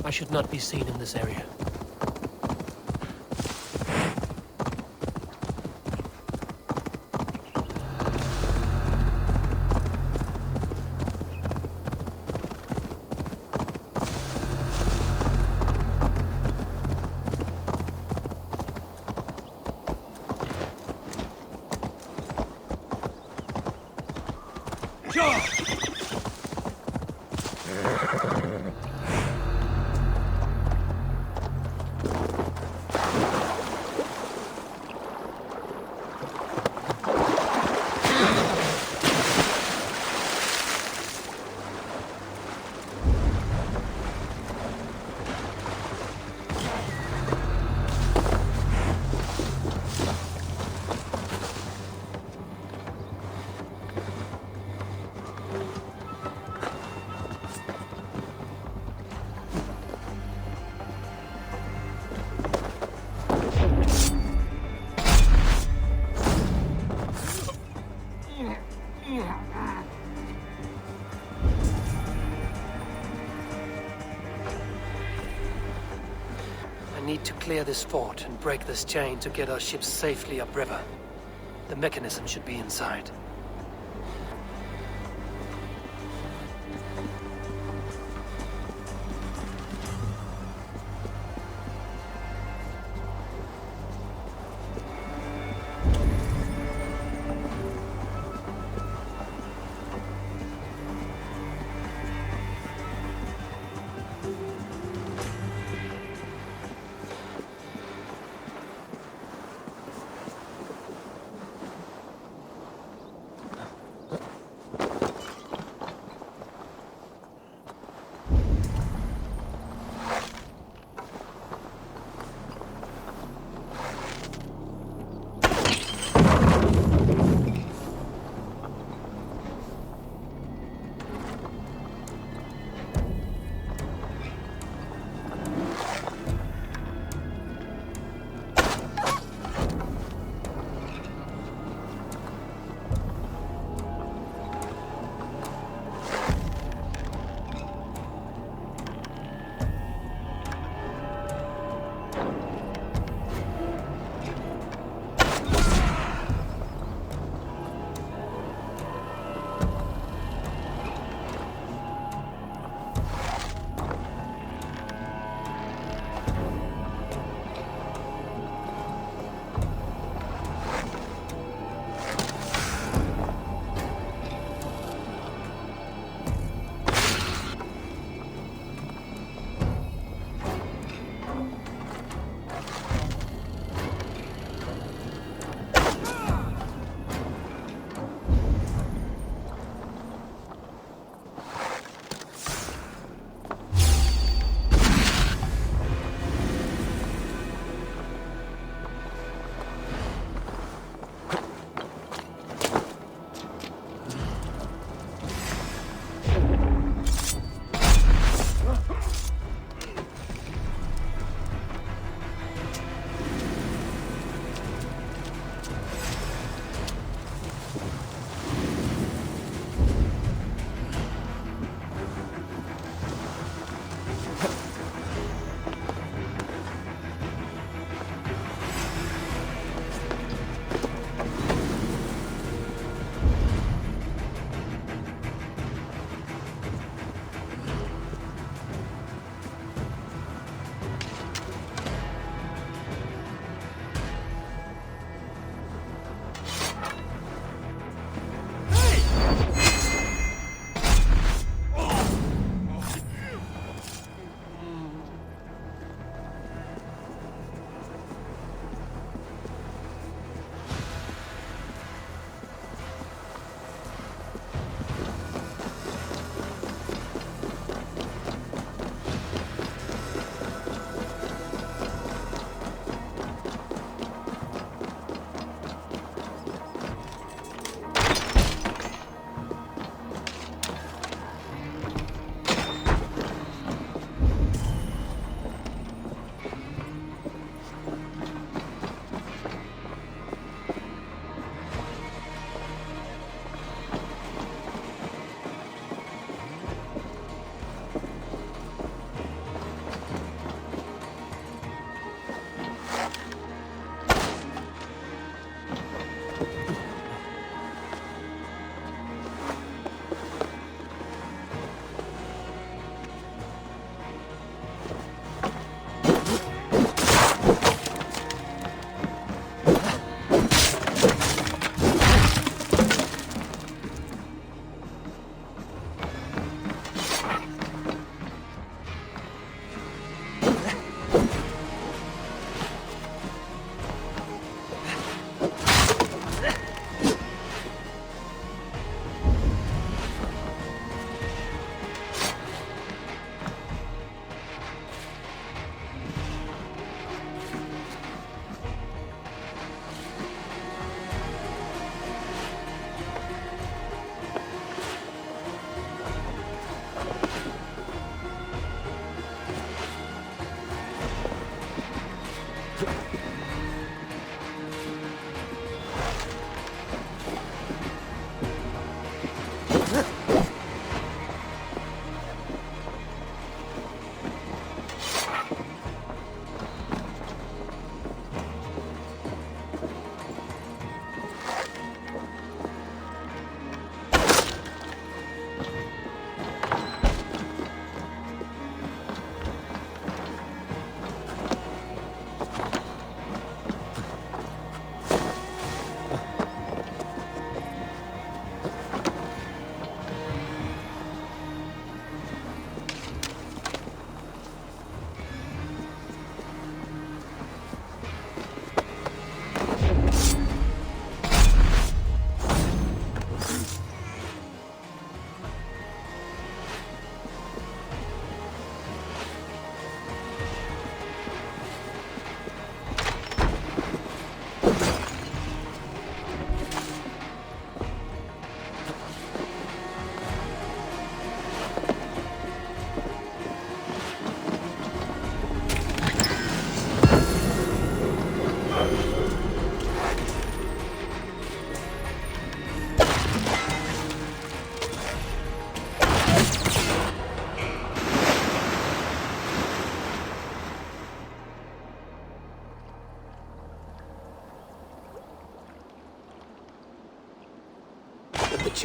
I should not be seen in this area. I need to clear this fort and break this chain to get our ships safely upriver. The mechanism should be inside.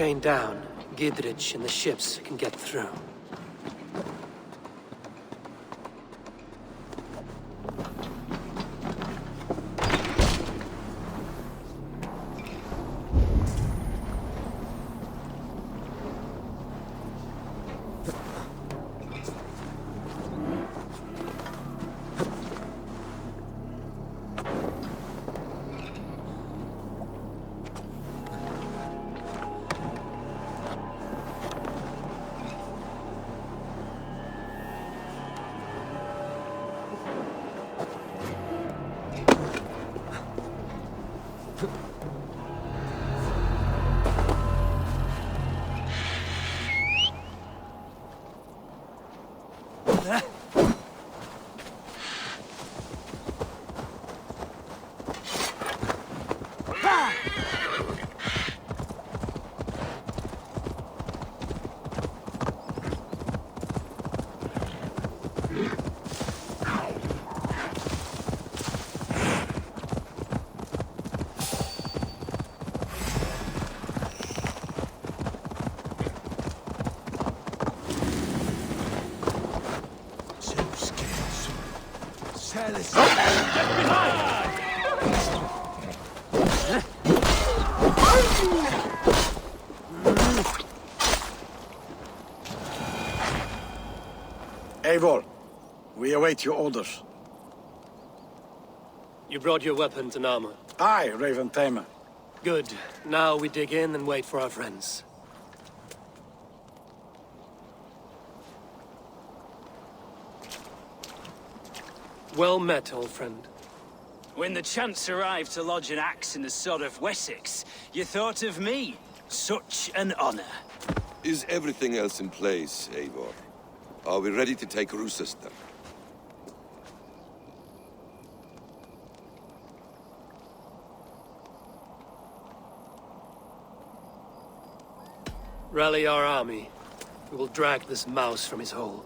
chain down, Gidrich and the ships can get through. Eivor, we await your orders. You brought your weapons and armor. Aye, Raven Tamer. Good. Now we dig in and wait for our friends. Well met, old friend. When the chance arrived to lodge an axe in the sod of Wessex, you thought of me. Such an honor. Is everything else in place, Eivor? Are we ready to take Rusas then? Rally our army. We will drag this mouse from his hole.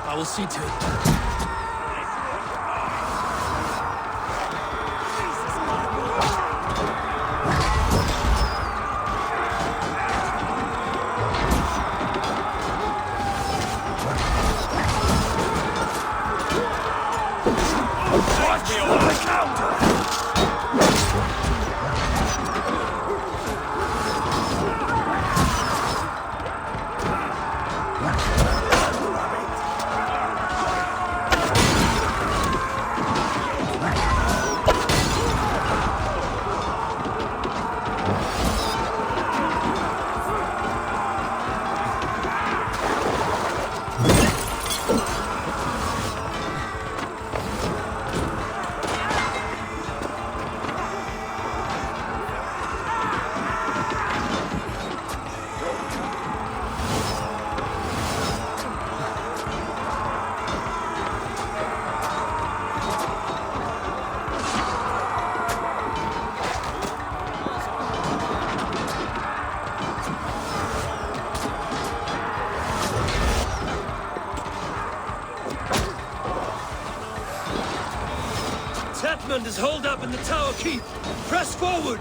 I will see to it. Tatmund is holed up in the tower keep. Press forward!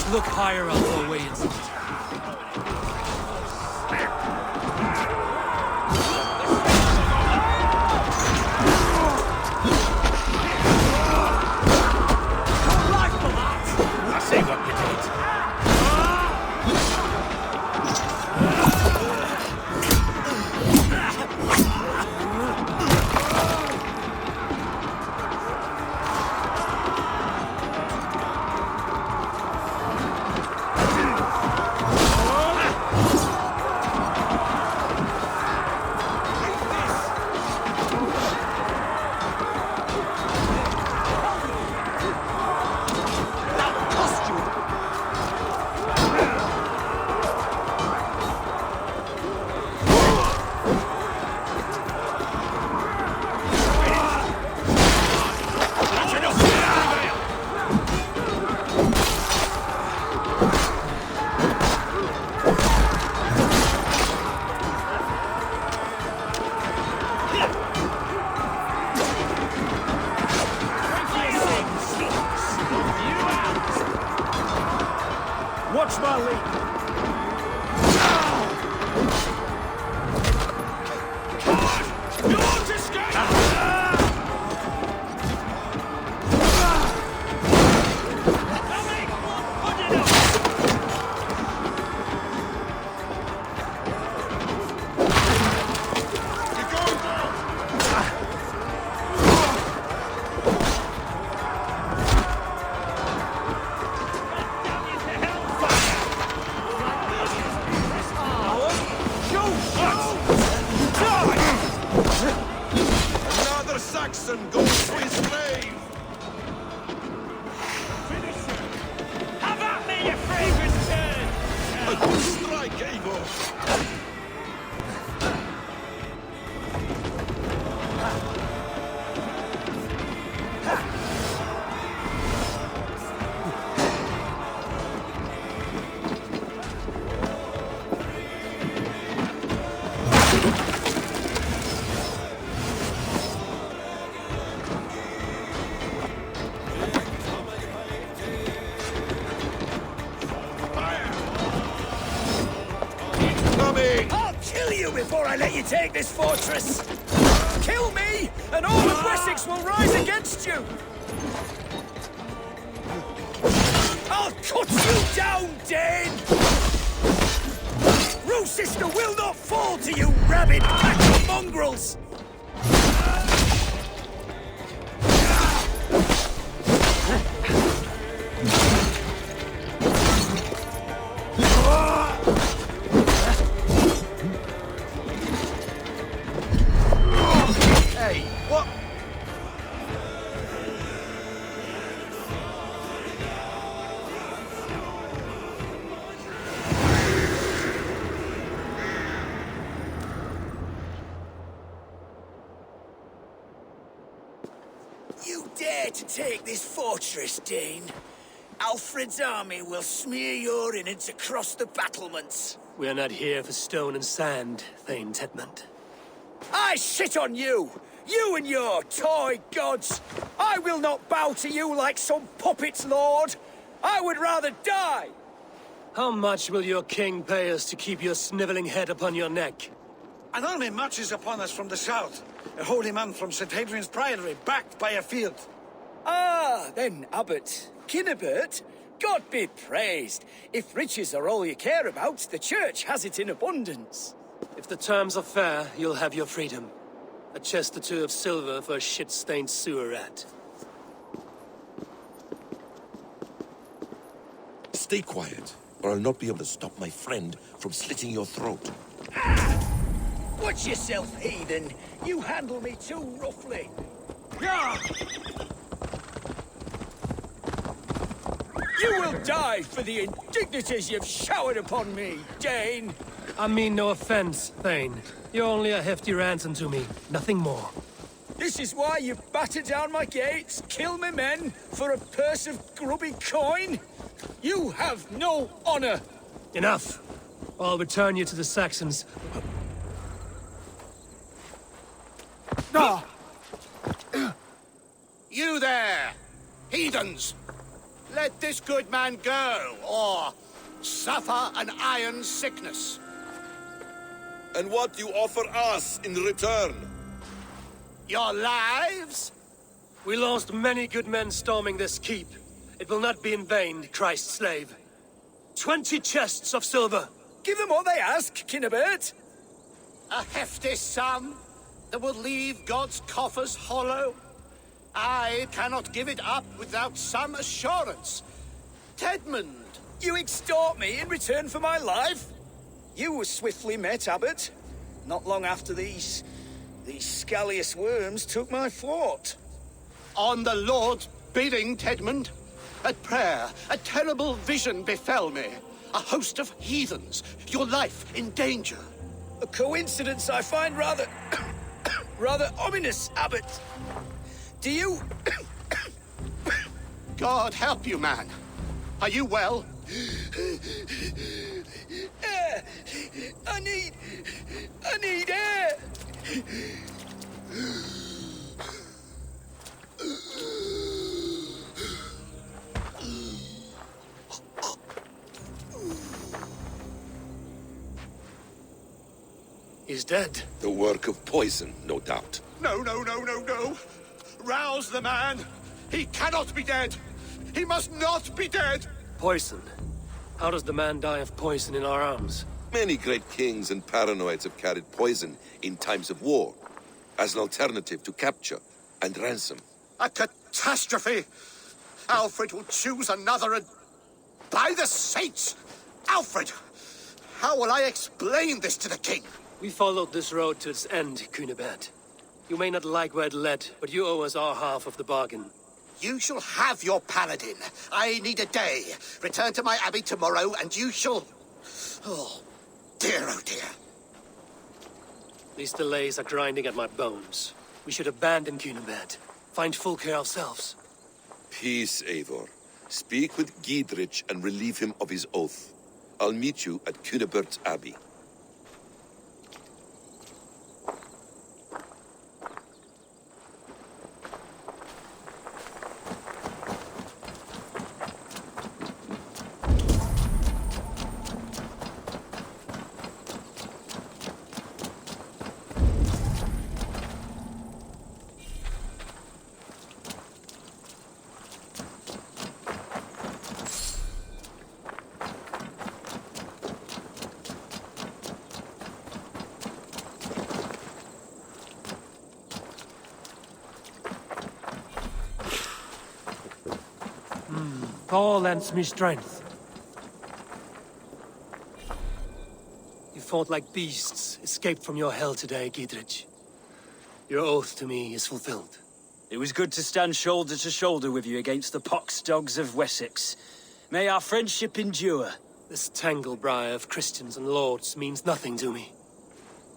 Look higher up our way inside. I see what you did. Watch my lead! You won't escape! Another Saxon goes to his grave! Have at me, your fragrant turd! A good strike, Eivor! I'll kill you before I let you take this fortress! Kill me, and all of Wessex will rise against you! I'll cut you down, Dane! Sister will not fall to you, rabid pack of mongrels! Hey, what? You dare to take this fortress, Dane? Alfred's army will smear your innards across the battlements. We are not here for stone and sand, Thane Tedmund. I shit on you! You and your toy gods! I will not bow to you like some puppet's lord! I would rather die! How much will your king pay us to keep your sniveling head upon your neck? An army marches upon us from the south. A holy man from St. Hadrian's Priory, backed by a field. Ah, then, Abbot, Kinnebert, God be praised. If riches are all you care about, the church has it in abundance. If the terms are fair, you'll have your freedom. A chest or two of silver for a shit-stained sewer rat. Stay quiet, or I'll not be able to stop my friend from slitting your throat. Watch yourself, heathen. You handle me too roughly. You will die for the indignities you've showered upon me, Dane. I mean no offense, Thane. You're only a hefty ransom to me, nothing more. This is why you batter down my gates, kill me men, for a purse of grubby coin? You have no honor! Enough! I'll return you to the Saxons. You there, heathens! Let this good man go, or suffer an iron sickness. And what you offer us in return? Your lives? We lost many good men storming this keep. It will not be in vain, Christ's slave. 20 chests of silver! Give them what they ask, Kinnebert. A hefty sum that will leave God's coffers hollow? I cannot give it up without some assurance. Tedmund! You extort me in return for my life? You were swiftly met, Abbot. Not long after these scallious worms took my fort. On the Lord's bidding, Tedmund. At prayer, a terrible vision befell me. A host of heathens, your life in danger. A coincidence I find rather... rather ominous, Abbot. Do you... God help you, man. Are you well? Air! I need air! He's dead. The work of poison, no doubt. No. Rouse the man. He cannot be dead. He must not be dead. Poison. How does the man die of poison in our arms? Many great kings and paranoids have carried poison in times of war, as an alternative to capture and ransom. A catastrophe. Alfred will choose another and... By the saints! Alfred! How will I explain this to the king? We followed this road to its end, Cunebert. You may not like where it led, but you owe us our half of the bargain. You shall have your paladin. I need a day. Return to my abbey tomorrow, and you shall... Oh dear. These delays are grinding at my bones. We should abandon Cunebert. Find Fulke ourselves. Peace, Eivor. Speak with Giedrich and relieve him of his oath. I'll meet you at Cunebert's Abbey. Thor lends me strength. You fought like beasts, escaped from your hell today, Giedrich. Your oath to me is fulfilled. It was good to stand shoulder to shoulder with you against the pox dogs of Wessex. May our friendship endure. This tanglebriar of Christians and lords means nothing to me.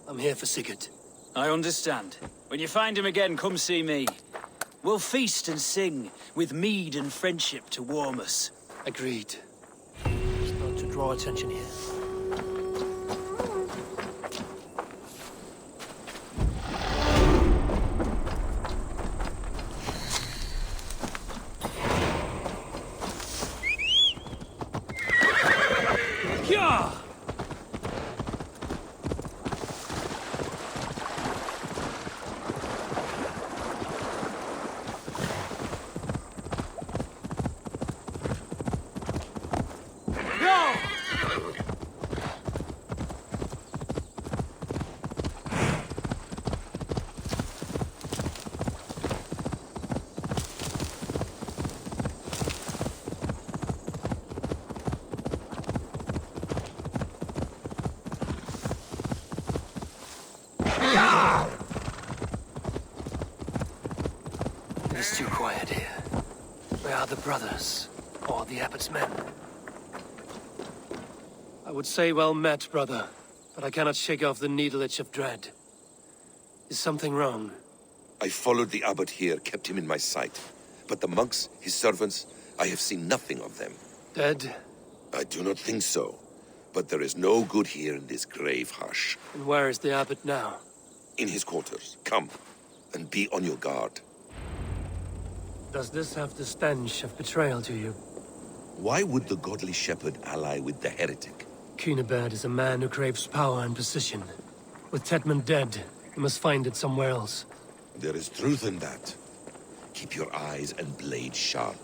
I'm here for Sigurd. I understand. When you find him again, come see me. We'll feast and sing, with mead and friendship to warm us. Agreed. Just not to draw attention here. is too quiet here. Where are the brothers? Or the abbot's men? I would say well met, brother. But I cannot shake off the needle itch of dread. Is something wrong? I followed the abbot here, kept him in my sight. But the monks, his servants, I have seen nothing of them. Dead? I do not think so. But there is no good here in this grave hush. And where is the abbot now? In his quarters. Come, and be on your guard. Does this have the stench of betrayal to you? Why would the godly shepherd ally with the heretic? Cunibert is a man who craves power and position. With Tedman dead, he must find it somewhere else. There is truth in that. Keep your eyes and blade sharp.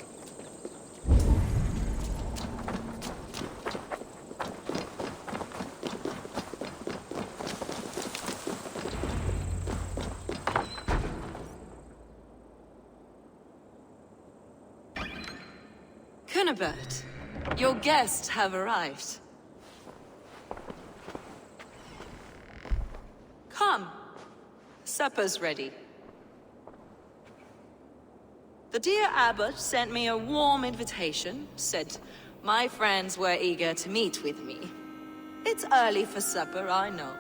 Cunibert, your guests have arrived. Come. Supper's ready. The dear abbot sent me a warm invitation, said my friends were eager to meet with me. It's early for supper, I know.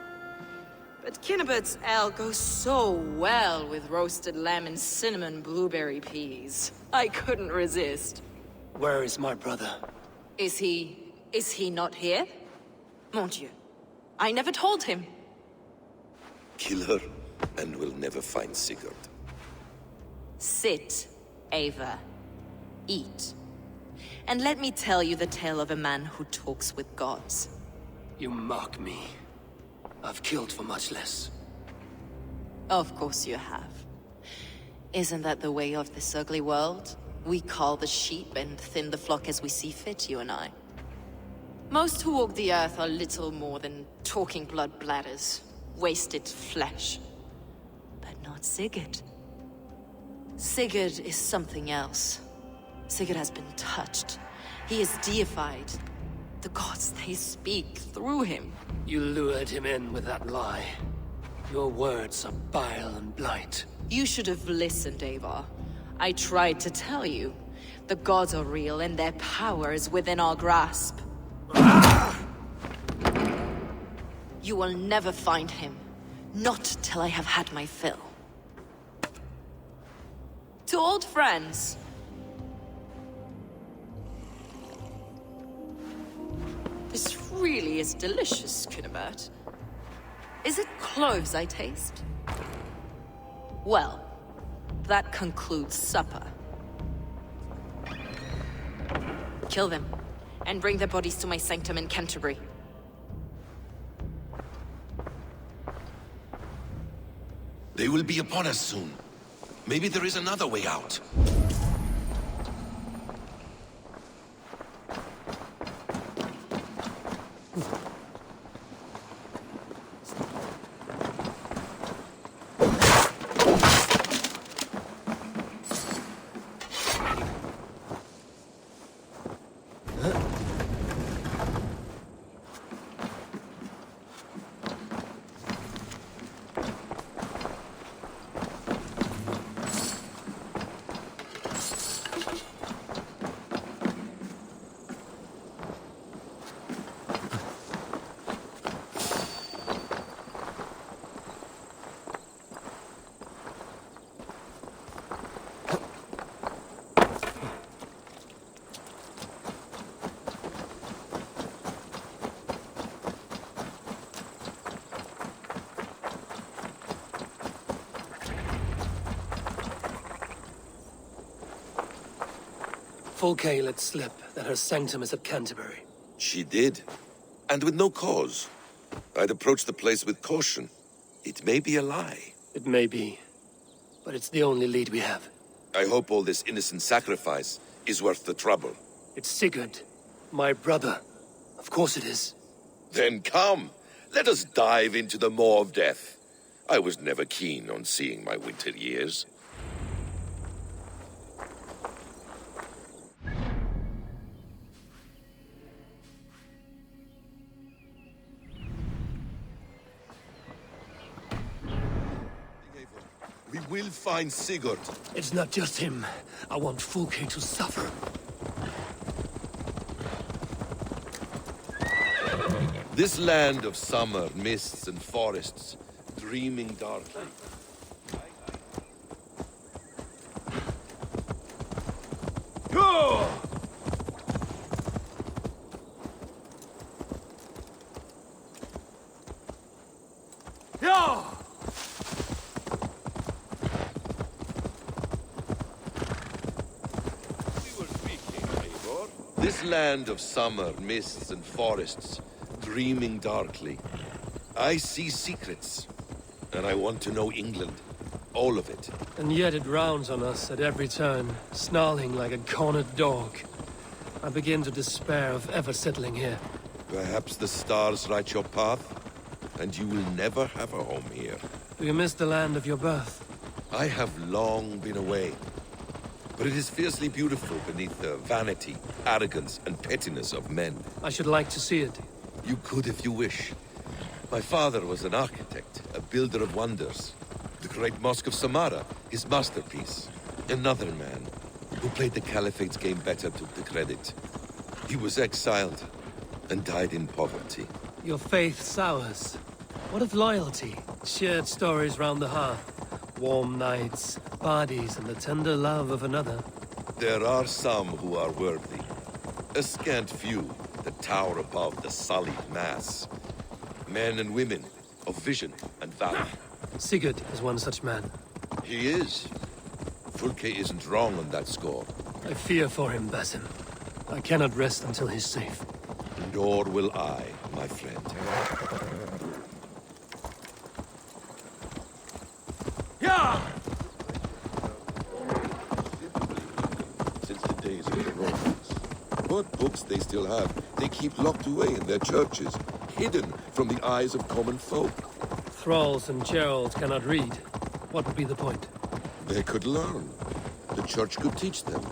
But Cunibert's ale goes so well with roasted lamb and cinnamon blueberry peas. I couldn't resist. Where is my brother? Is he not here? Mon Dieu. I never told him. Kill her, and we'll never find Sigurd. Sit, Eivor. Eat. And let me tell you the tale of a man who talks with gods. You mock me. I've killed for much less. Of course you have. Isn't that the way of this ugly world? We cull the sheep and thin the flock as we see fit, you and I. Most who walk the earth are little more than talking blood bladders, wasted flesh. But not Sigurd. Sigurd is something else. Sigurd has been touched. He is deified. The gods, they speak through him. You lured him in with that lie. Your words are bile and blight. You should have listened, Eivor. I tried to tell you. The gods are real and their power is within our grasp. You will never find him. Not till I have had my fill. To old friends. This really is delicious, Cunibert. Is it cloves I taste? Well, that concludes supper. Kill them, and bring their bodies to my sanctum in Canterbury. They will be upon us soon. Maybe there is another way out. Fulke let slip that her sanctum is at Canterbury. She did. And with no cause. I'd approach the place with caution. It may be a lie. It may be, but it's the only lead we have. I hope all this innocent sacrifice is worth the trouble. It's Sigurd, my brother. Of course it is. Then come, let us dive into the maw of death. I was never keen on seeing my winter years. We will find Sigurd. It's not just him. I want Fulke to suffer. This land of summer, mists and forests, dreaming darkly. This land of summer, mists and forests, dreaming darkly. I see secrets, and I want to know England. All of it. And yet it rounds on us at every turn, snarling like a cornered dog. I begin to despair of ever settling here. Perhaps the stars write your path, and you will never have a home here. Do you miss the land of your birth? I have long been away, but it is fiercely beautiful beneath the vanity, arrogance, and pettiness of men. I should like to see it. You could if you wish. My father was an architect, a builder of wonders. The great Mosque of Samarra, his masterpiece. Another man, who played the Caliphate's game better, took the credit. He was exiled, and died in poverty. Your faith sours. What of loyalty? Shared stories round the hearth. Warm nights, parties, and the tender love of another. There are some who are worthy. A scant few that tower above the sullied mass. Men and women of vision and valor. Sigurd is one such man. He is. Fulke isn't wrong on that score. I fear for him, Basim. I cannot rest until he's safe. Nor will I, my friend. Since the days of the Romans. What books they still have, they keep locked away in their churches, hidden from the eyes of common folk. Thralls and Geralds cannot read. What would be the point? They could learn. The church could teach them.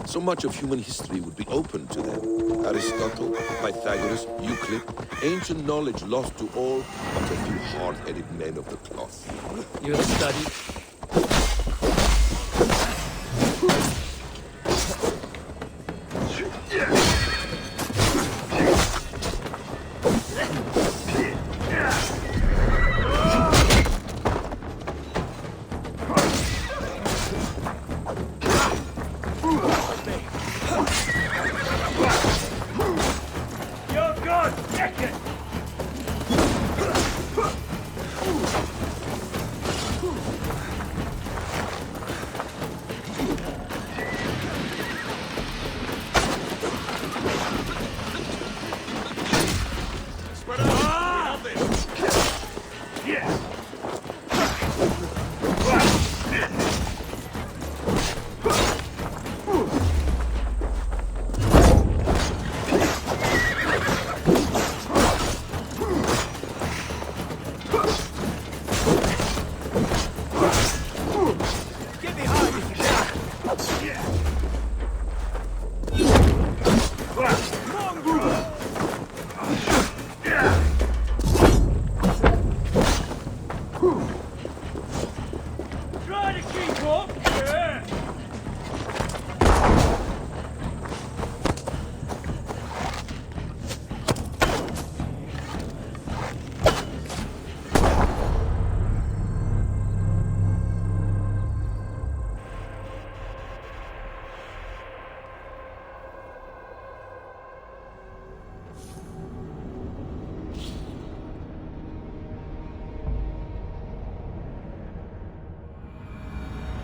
So much of human history would be open to them. Aristotle, Pythagoras, Euclid, ancient knowledge lost to all but a few hard-headed men of the cloth. You have studied?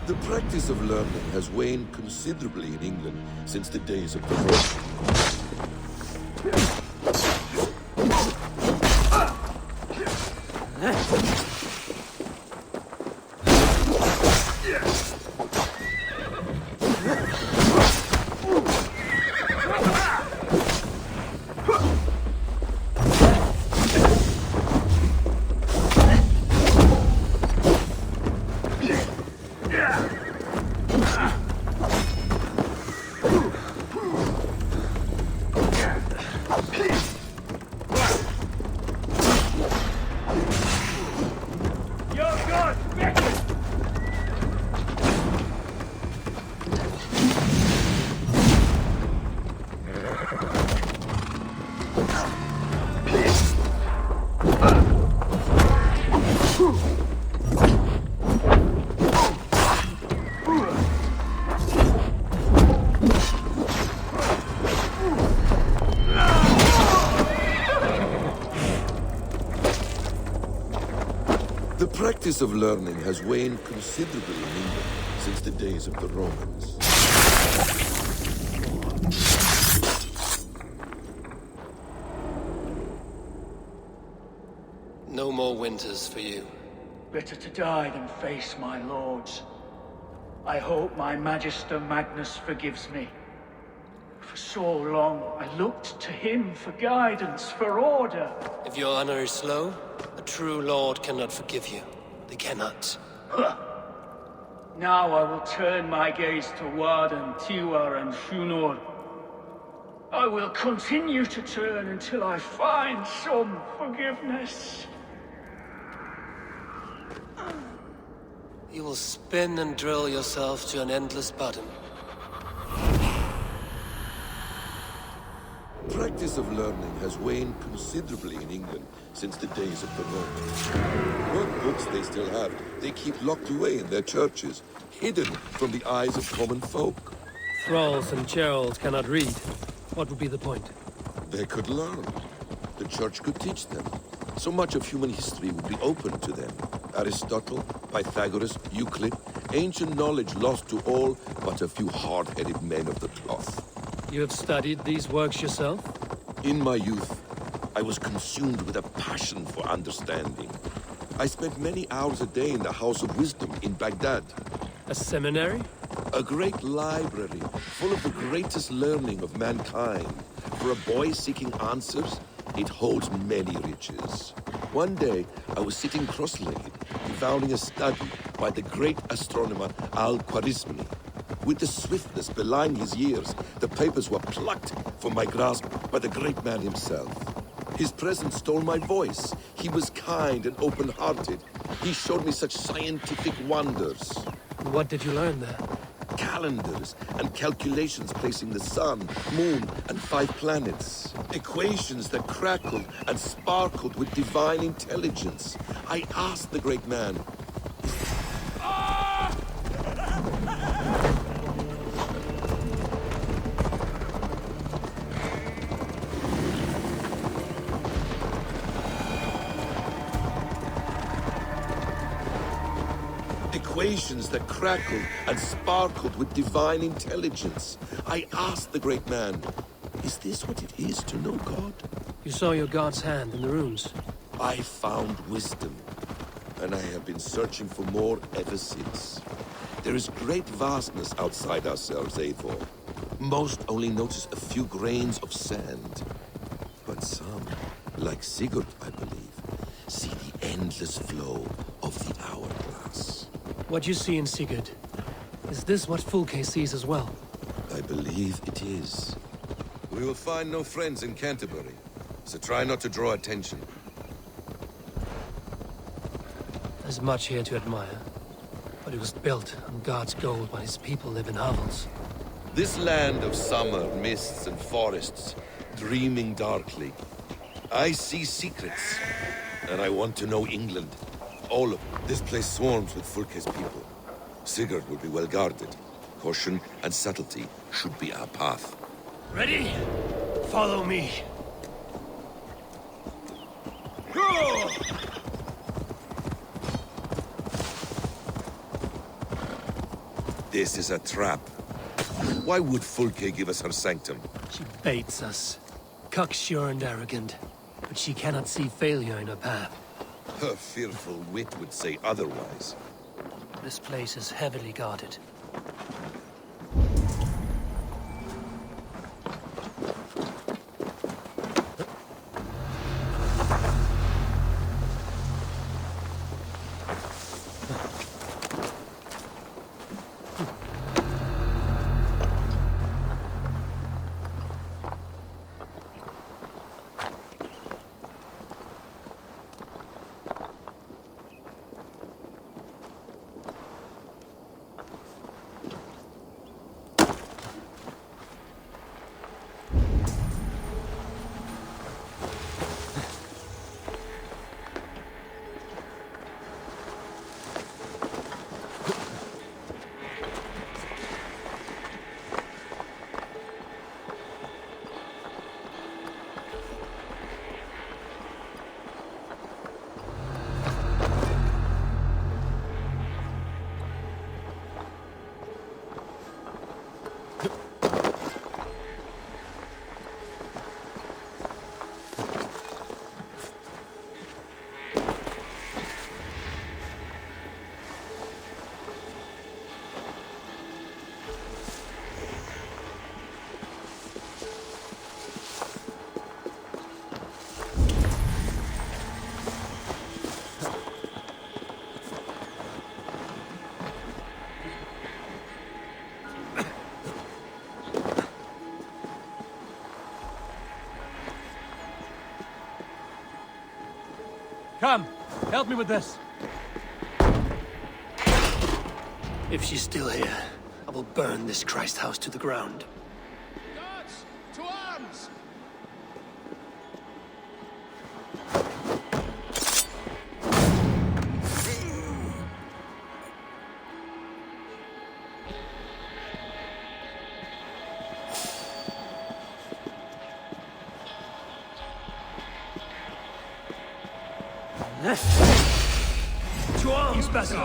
The practice of learning has waned considerably in England since the days of the Romans. Practice of learning has waned considerably in England since the days of the Romans. No more winters for you. Better to die than face my lords. I hope my Magister Magnus forgives me. For so long, I looked to him for guidance, for order. If your honor is slow, a true lord cannot forgive you. They cannot. Now I will turn my gaze to Warden, Tiwar, and Shunor. I will continue to turn until I find some forgiveness. You will spin and drill yourself to an endless bottom. Practice of learning has waned considerably in England since the days of the Romans. What books they still have, they keep locked away in their churches, hidden from the eyes of common folk. Thralls and churls cannot read. What would be the point? They could learn. The church could teach them. So much of human history would be open to them. Aristotle, Pythagoras, Euclid, ancient knowledge lost to all but a few hard-headed men of the cloth. You have studied these works yourself? In my youth, I was consumed with a passion for understanding. I spent many hours a day in the House of Wisdom in Baghdad. A seminary? A great library full of the greatest learning of mankind. For a boy seeking answers, it holds many riches. One day, I was sitting cross-legged, devouring a study by the great astronomer Al-Khwarizmi. With the swiftness belying his years, the papers were plucked from my grasp by the great man himself. His presence stole my voice. He was kind and open-hearted. He showed me such scientific wonders. What did you learn there? Calendars and calculations placing the sun, moon, and 5 planets. Equations that crackled and sparkled with divine intelligence. I asked the great man, equations that crackled and sparkled with divine intelligence. I asked the great man, is this what it is to know God? You saw your god's hand in the runes. I found wisdom, and I have been searching for more ever since. There is great vastness outside ourselves, Eivor. Most only notice a few grains of sand. But some, like Sigurd, I believe, see the endless flow of the hourglass. What you see in Sigurd, is this what Fulke sees as well? I believe it is. We will find no friends in Canterbury, so try not to draw attention. There's much here to admire, but it was built on God's gold while his people live in hovels. This land of summer, mists and forests, dreaming darkly. I see secrets, and I want to know England. All of it. This place swarms with Fulke's people. Sigurd will be well guarded. Caution and subtlety should be our path. Ready? Follow me. This is a trap. Why would Fulke give us her sanctum? She baits us. Cocksure and arrogant, but she cannot see failure in her path. Her fearful wit would say otherwise. This place is heavily guarded. Come, help me with this. If she's still here, I will burn this Christ house to the ground. Guards, to arms! To arms, Basil! We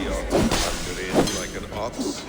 are under in like an ox.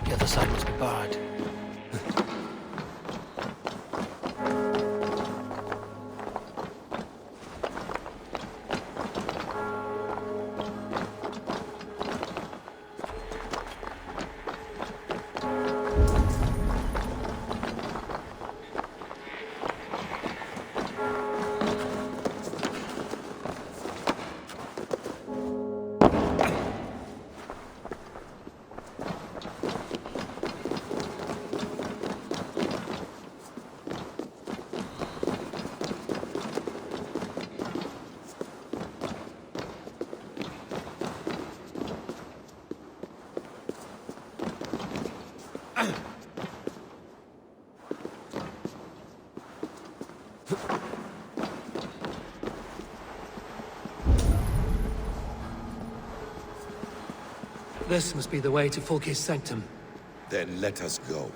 The other side must be barred. This must be the way to Fulke's sanctum. Then let us go.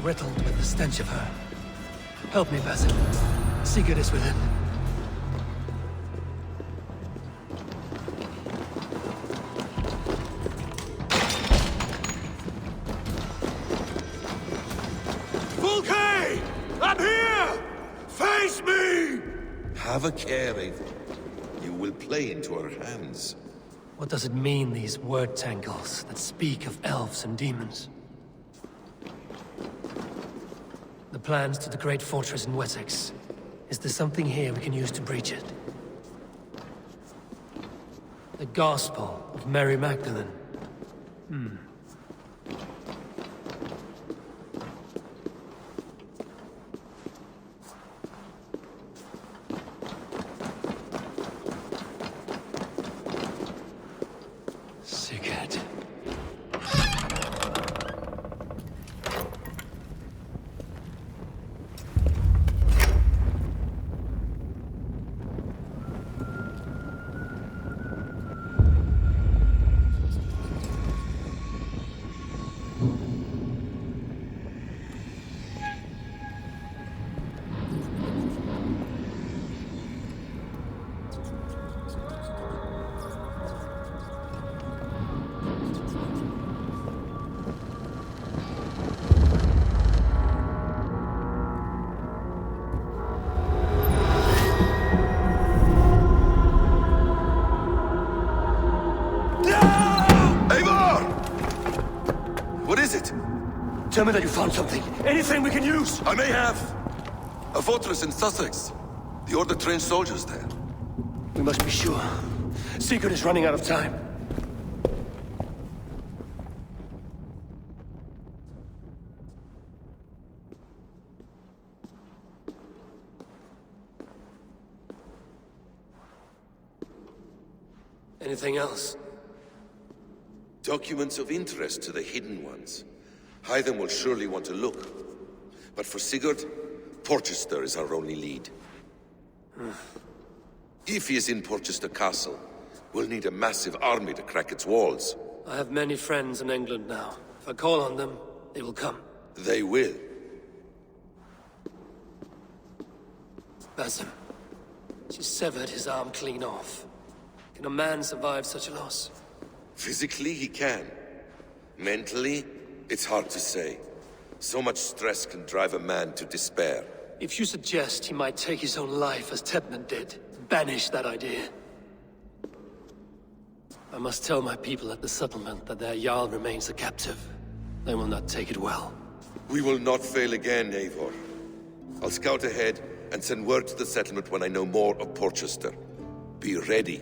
Riddled with the stench of her. Help me, Basil. Sigurd is within. Fulke! I'm here! Face me! Have a care, Eivor. You will play into our hands. What does it mean, these word tangles that speak of elves and demons? The plans to the great fortress in Wessex. Is there something here we can use to breach it? The Gospel of Mary Magdalene. Tell me that you found something. Anything we can use! I may have. A fortress in Sussex. The Order trained soldiers there. We must be sure. Sigurd is running out of time. Anything else? Documents of interest to the Hidden Ones. Hythen will surely want to look. But for Sigurd, Porchester is our only lead. If he is in Porchester Castle, we'll need a massive army to crack its walls. I have many friends in England now. If I call on them, they will come. They will. Basim. She severed his arm clean off. Can a man survive such a loss? Physically, he can. Mentally, it's hard to say. So much stress can drive a man to despair. If you suggest he might take his own life as Tebman did, banish that idea. I must tell my people at the settlement that their Jarl remains a captive. They will not take it well. We will not fail again, Eivor. I'll scout ahead and send word to the settlement when I know more of Porchester. Be ready.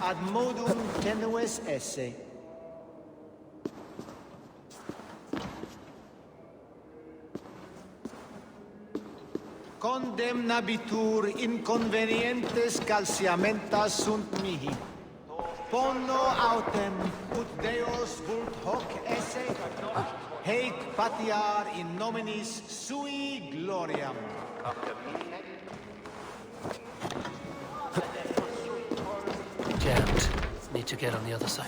Ad modum tenues esse. Condemnabitur inconvenientes calciamentas sunt mihi. Pono autem ut Deus vult hoc esse, heic patiar in nominis sui gloriam. Jammed. Need to get on the other side.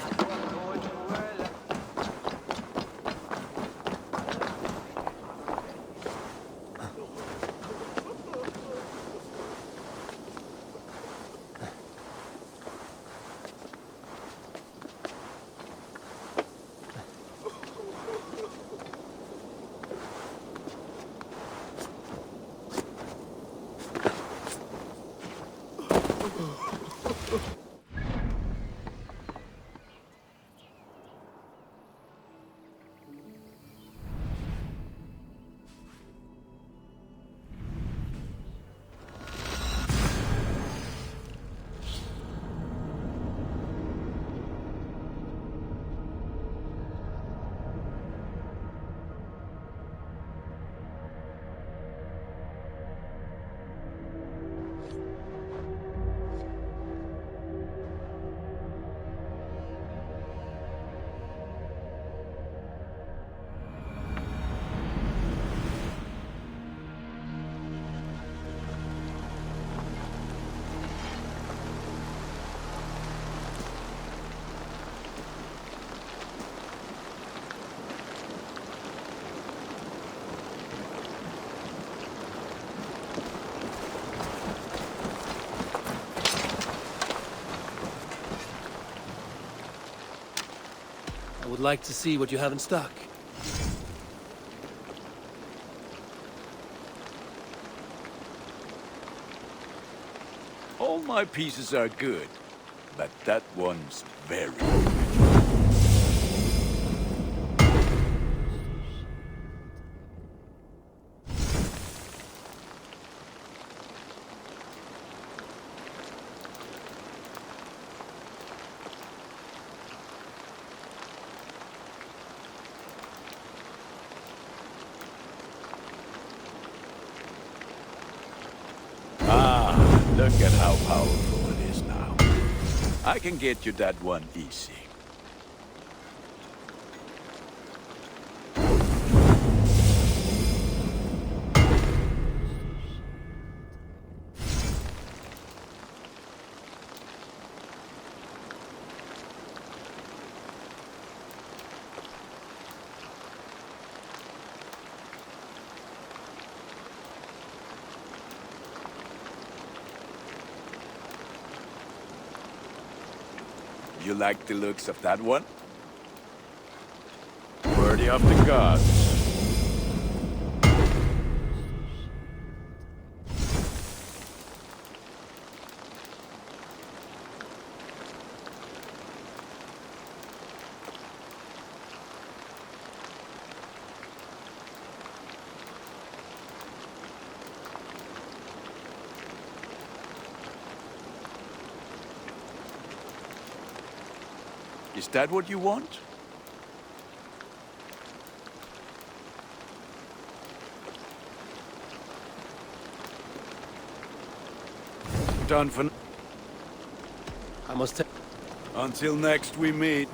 like to see what you have in stock. All my pieces are good, but that one's very Look at how powerful it is now. I can get you that one easy. You like the looks of that one? Worthy of the gods. Is that what you want? Done for... I must take... Until next we meet.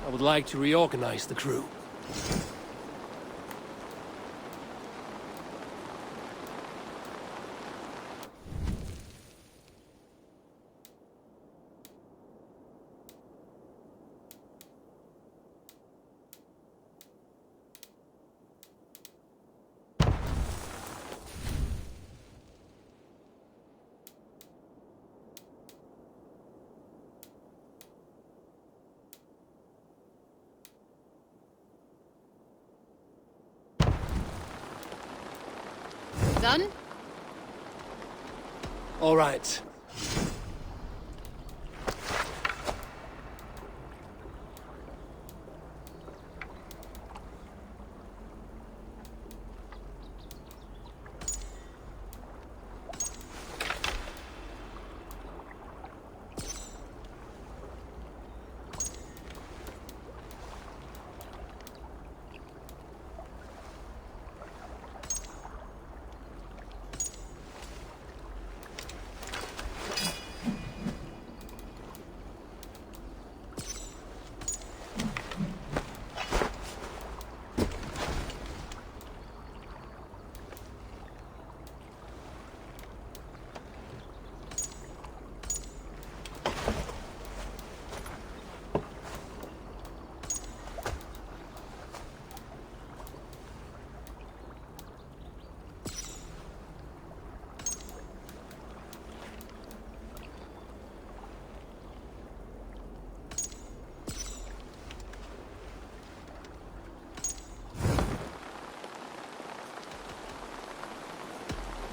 I would like to reorganize the crew. Done? All right.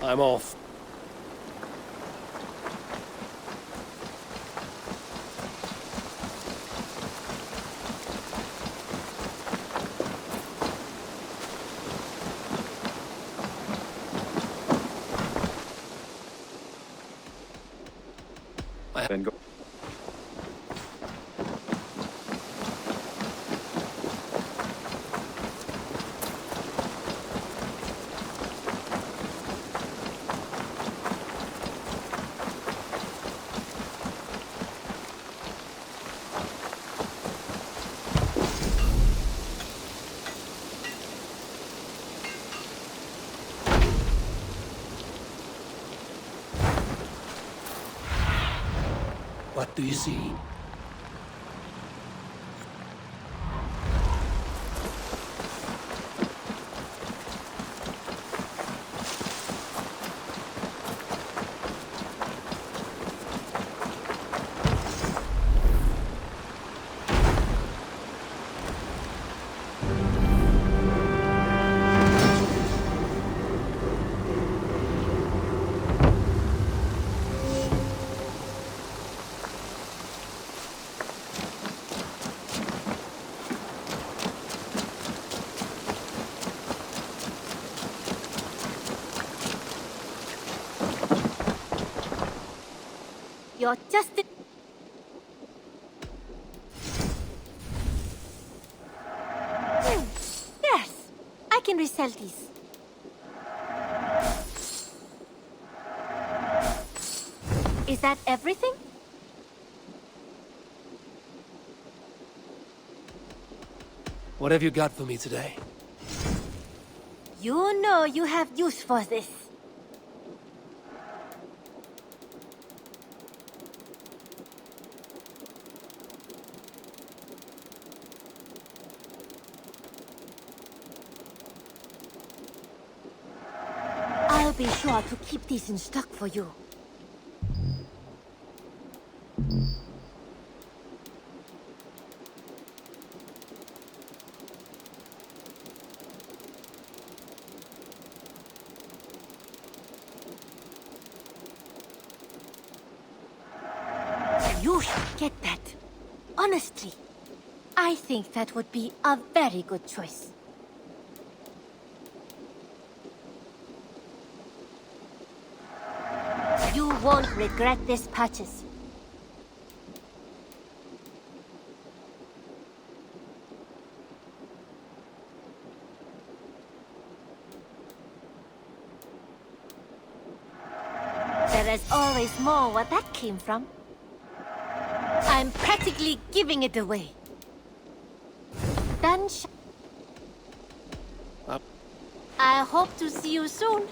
I'm off. Then go. What do you see? You're just... Yes, I can resell these. Is that everything? What have you got for me today? You know you have use for this. I'll be sure to keep these in stock for you. You should get that. Honestly, I think that would be a very good choice. You won't regret this purchase. There is always more where that came from. I'm practically giving it away. Then I hope to see you soon.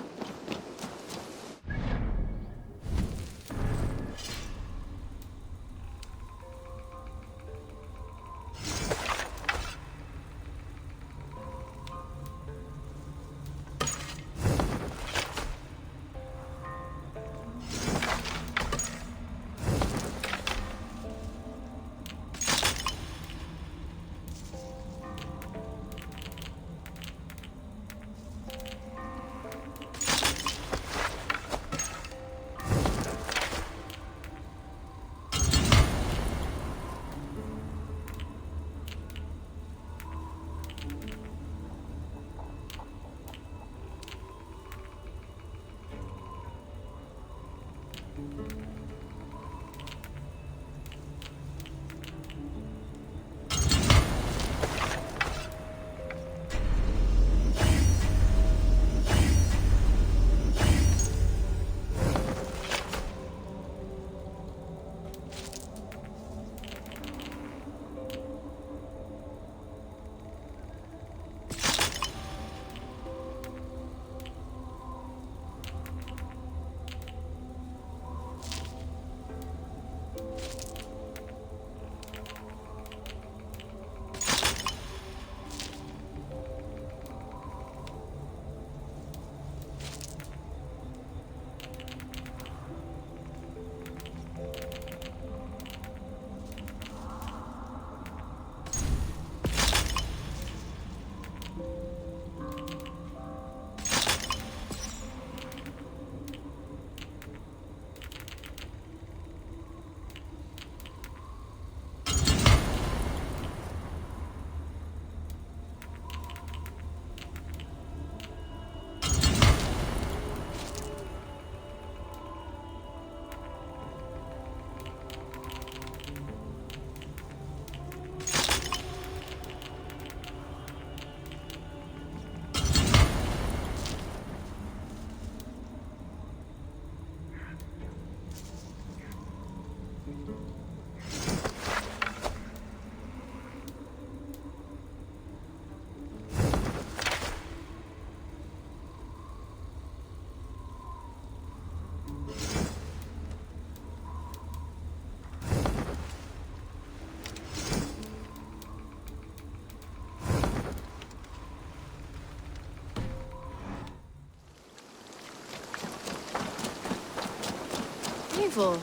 Eivor.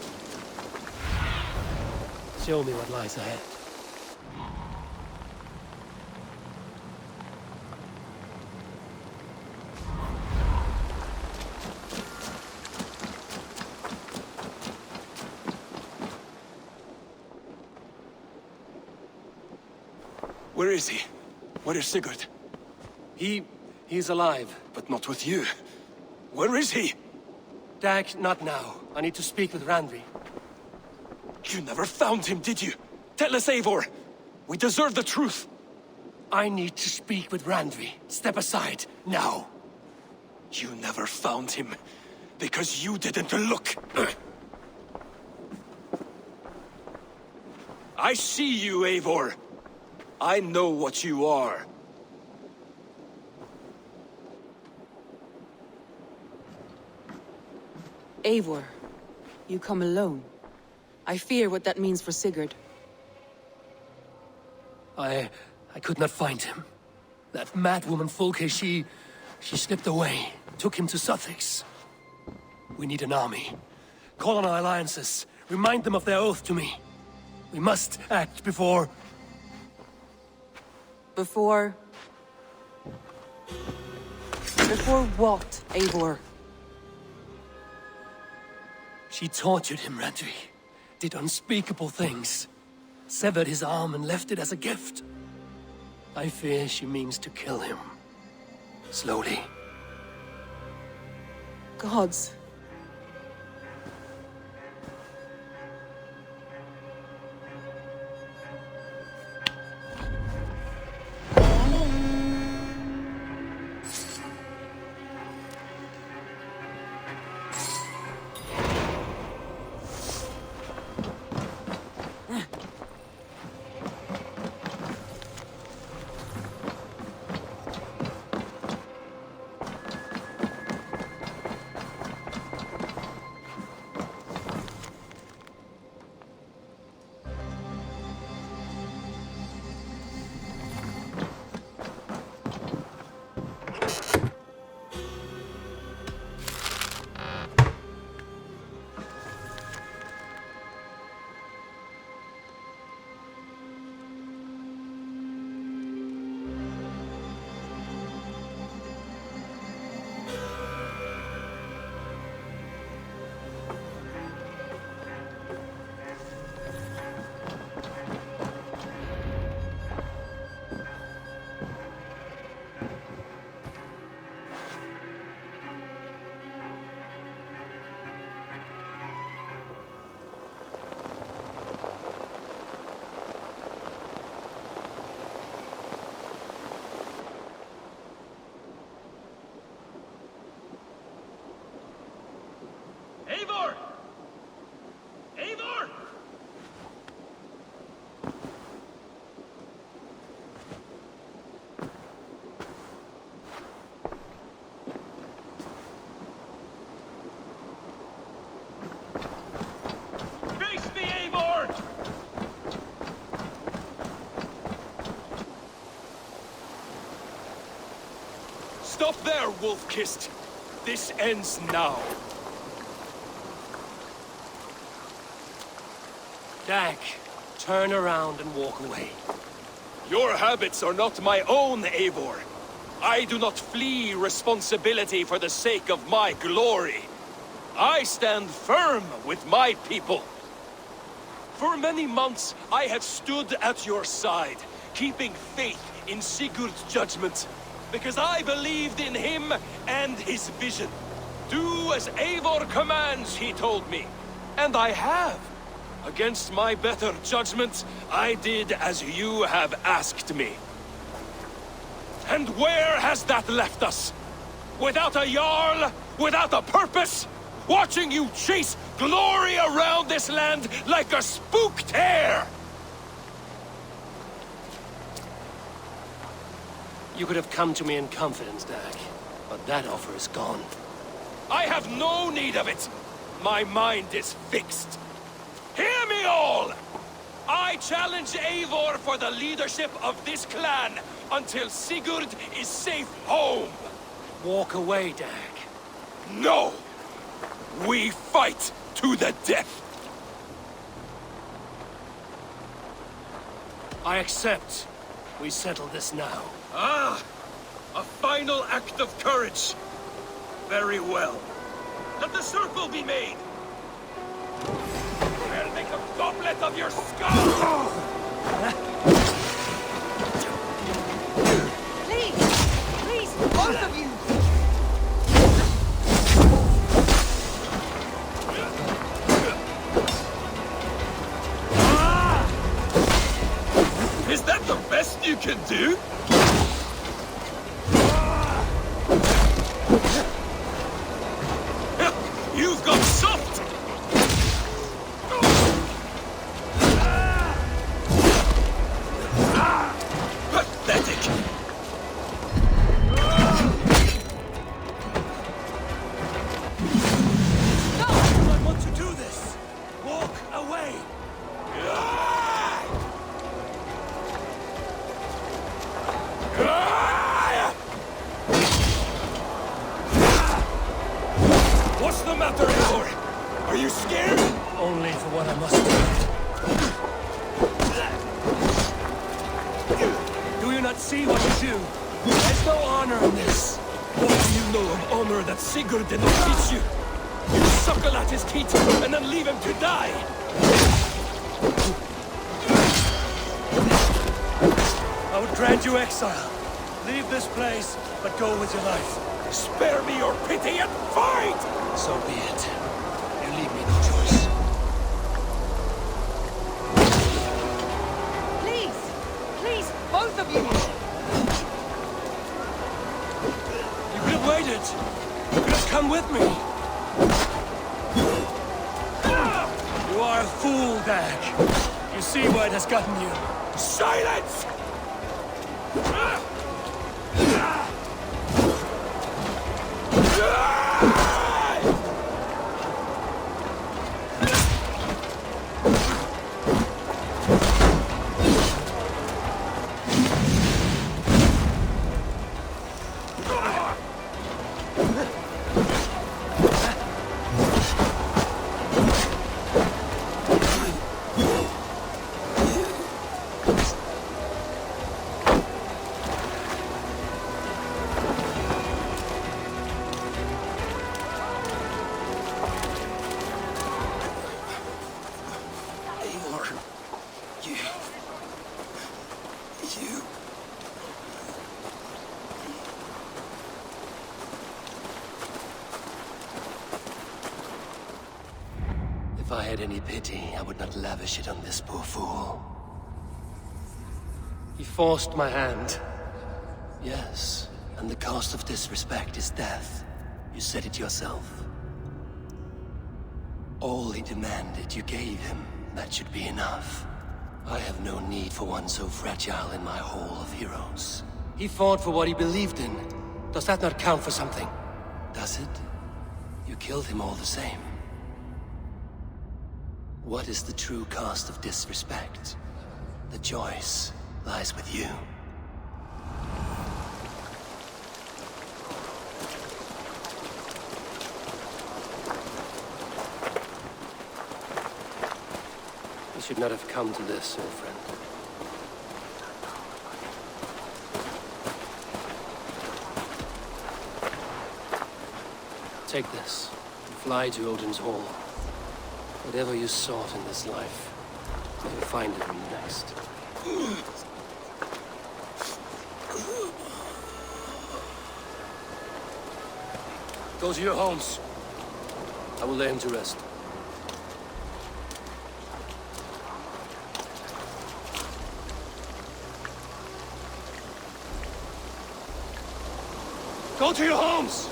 Show me what lies ahead. Where is he? Where is Sigurd? He's alive. But not with you. Where is he? Dag, not now. I need to speak with Randvi. You never found him, did you? Tell us, Eivor. We deserve the truth. I need to speak with Randvi. Step aside, now. You never found him, because you didn't look. I see you, Eivor. I know what you are. Eivor, you come alone. I fear what that means for Sigurd. I could not find him. That madwoman Folke, she slipped away, took him to Sussex. We need an army. Call on our alliances. Remind them of their oath to me. We must act before... Before what, Eivor? She tortured him, Randvi. Did unspeakable things. Severed his arm and left it as a gift. I fear she means to kill him. Slowly. Gods. Stop there, wolf-kissed! This ends now. Dag, turn around and walk away. Your habits are not my own, Eivor. I do not flee responsibility for the sake of my glory. I stand firm with my people. For many months, I have stood at your side, keeping faith in Sigurd's judgment, because I believed in him and his vision. Do as Eivor commands, he told me. And I have. Against my better judgment, I did as you have asked me. And where has that left us? Without a Jarl? Without a purpose? Watching you chase glory around this land like a spooked hare! You could have come to me in confidence, Dag, but that offer is gone. I have no need of it! My mind is fixed. Hear me all! I challenge Eivor for the leadership of this clan until Sigurd is safe home! Walk away, Dag. No! We fight to the death! I accept. We settle this now. Ah! A final act of courage! Very well. Let the circle be made! I'll make a goblet of your skull! Please, both of you! Is that the best you can do? You've got soft! Pathetic! No! I don't want to do this! Walk away! What's the matter, Eivor? Are you scared? Only for what I must do. Do you not see what you do? There's no honor in this. What do you know of honor that Sigurd did not teach you? You suckle at his teeth and then leave him to die! I would grant you exile. Leave this place, but go with your life. Spare me your pity and fight! So be it. You leave me no choice. Please, both of you! You could have waited. You could have come with me. You are a fool, Dag. You see where it has gotten you. Silence! If I had any pity, I would not lavish it on this poor fool. He forced my hand. Yes, and the cost of disrespect is death. You said it yourself. All he demanded, you gave him. That should be enough. I have no need for one so fragile in my hall of heroes. He fought for what he believed in. Does that not count for something? Does it? You killed him all the same. What is the true cost of disrespect? The choice lies with you. should not have come to this, old friend. Take this, and fly to Odin's Hall. Whatever you sought in this life, you will find it in the next. Go to your homes. I will lay him to rest. Go to your homes!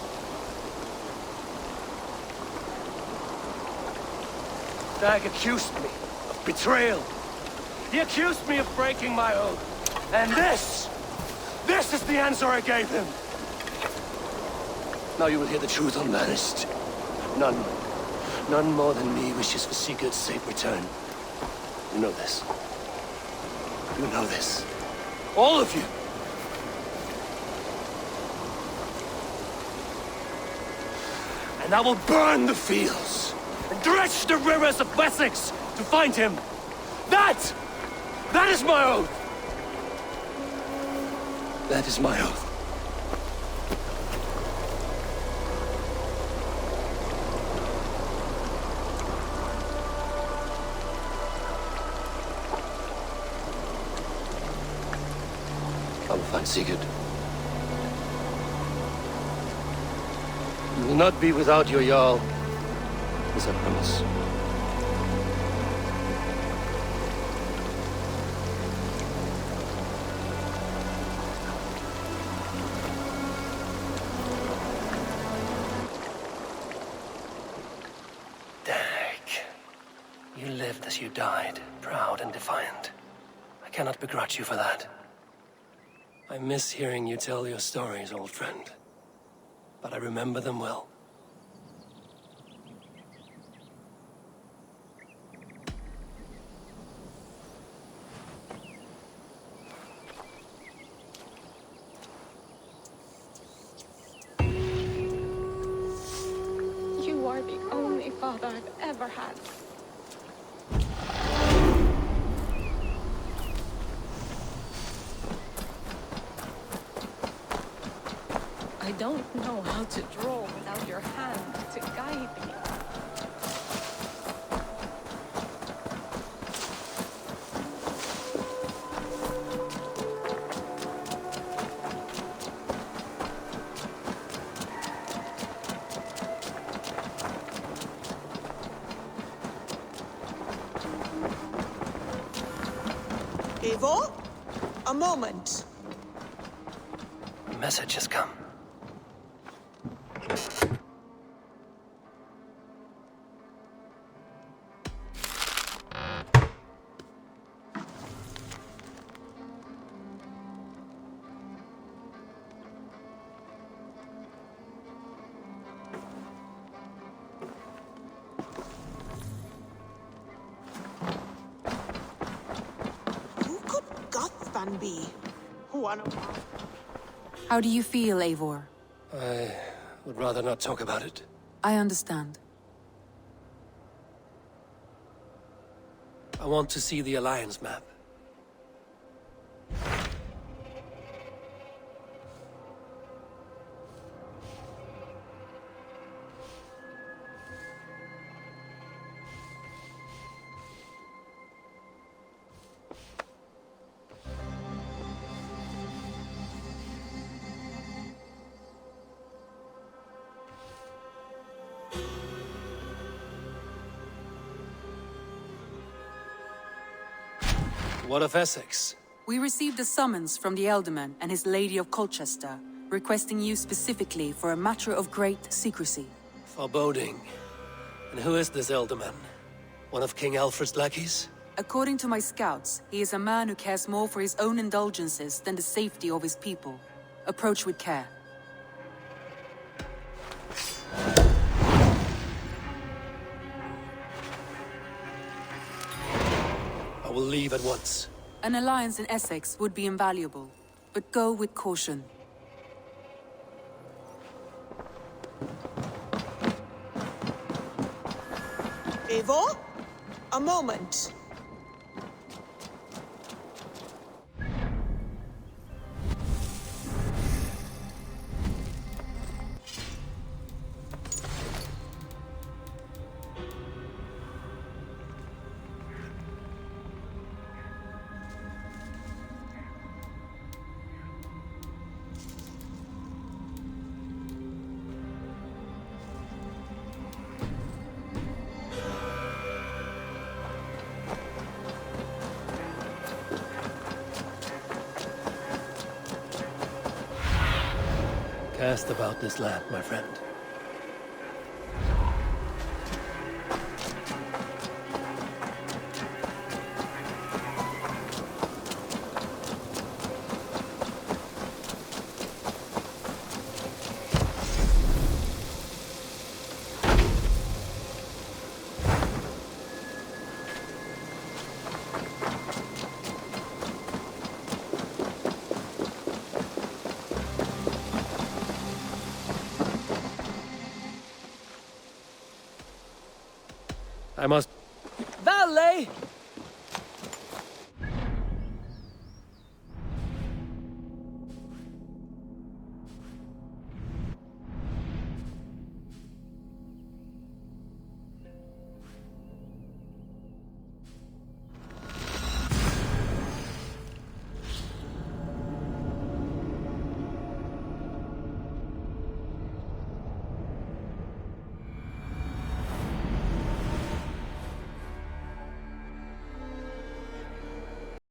Dag accused me of betrayal. He accused me of breaking my oath. And this is the answer I gave him. Now you will hear the truth unbanished. None more than me wishes for Sigurd's safe return. You know this. You know this. All of you. And I will burn the fields and dredge the rivers of Wessex to find him. That is my oath. That is my oath. I will find Sigurd. You will not be without your Jarl, as I promise. You lived as you died, proud and defiant. I cannot begrudge you for that. I miss hearing you tell your stories, old friend. But I remember them well. You are the only father I've ever had. I don't know how to draw without your hand to guide me. Eivor? A moment. A message has come. Be one of us. How do you feel, Eivor? I would rather not talk about it. I understand. I want to see the Alliance map. What of Essex? We received a summons from the Elderman and his Lady of Colchester, requesting you specifically for a matter of great secrecy. Foreboding. And who is this Elderman? One of King Alfred's lackeys? According to my scouts, he is a man who cares more for his own indulgences than the safety of his people. Approach with care. I will leave at once. An alliance in Essex would be invaluable, but go with caution. Eivor? A moment. Cast about this land, my friend.